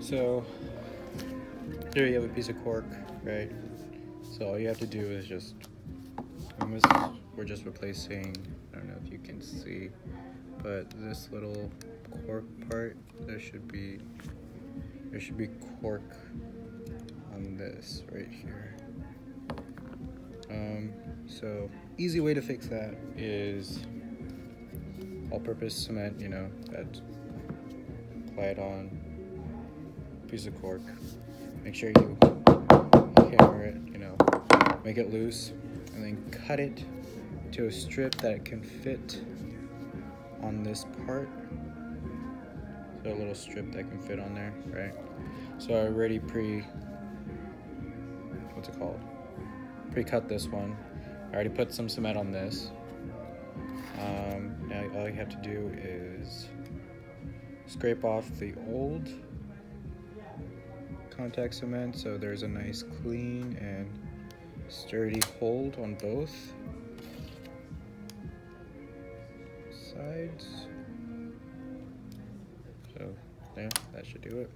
So here you have a piece of cork, right? So all you have to do is just, we're just replacing, I don't know if you can see, but this little cork part, there should be cork on this right here. So easy way to fix that is all-purpose cement, that apply it on a piece of cork. Make sure you hammer it, make it loose, and then cut it to a strip that it can fit on this part. So a little strip that can fit on there, right? So I already pre-cut this one. I already put some cement on this. Now all you have to do is scrape off the old contact cement so there's a nice clean and sturdy hold on both sides. So yeah, that should do it.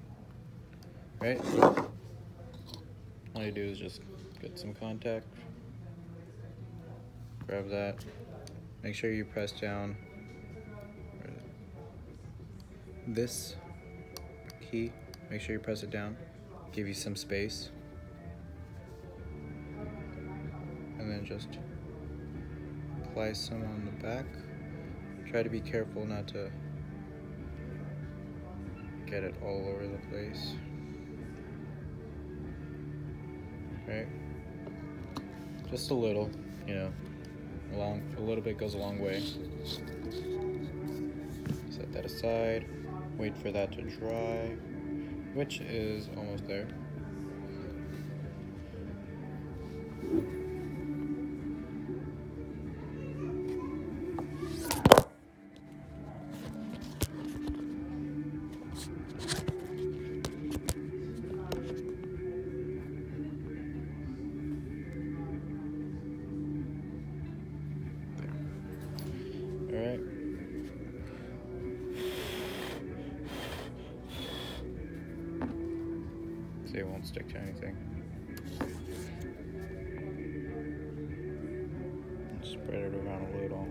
Right? All you do is just get some contact, grab that, make sure you press down this key, make sure you press it down, give you some space, and then just apply some on the back. Try to be careful not to get it all over the place. Right? Just a little, a little bit goes a long way. Set that aside, wait for that to dry, which is almost there. Alright. See, it won't stick to anything. Spread it around a little.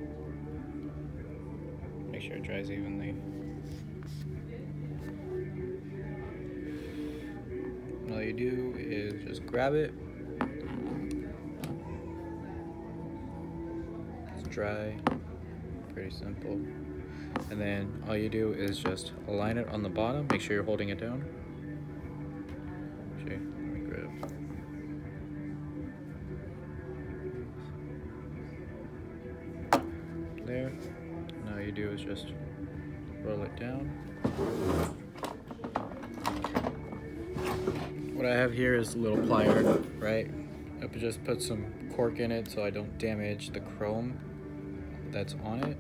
Make sure it dries evenly. All you do is just grab it. It's dry. Pretty simple. And then all you do is just align it on the bottom. Make sure you're holding it down. Okay, let me grab. There. And all you do is just roll it down. What I have here is a little plier, right? I just put some cork in it so I don't damage the chrome that's on it.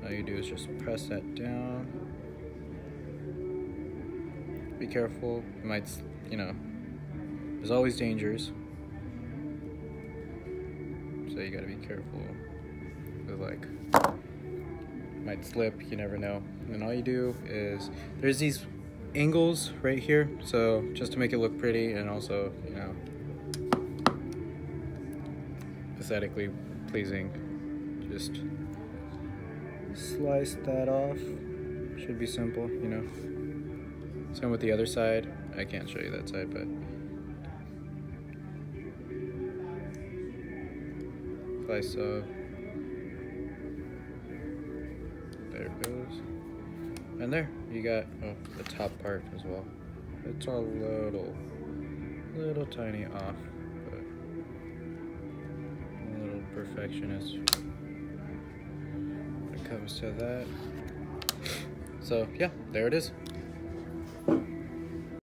All you do is just press that down. Be careful, it might, there's always dangers. So you gotta be careful with might slip, you never know. And then all you do is, there's these angles right here, so just to make it look pretty and also, aesthetically pleasing, just slice that off. Should be simple, Same with the other side. I can't show you that side, but slice off. There it goes. And there, you got the top part as well. It's a little tiny off, but a little perfectionist when it comes to that. So yeah, there it is.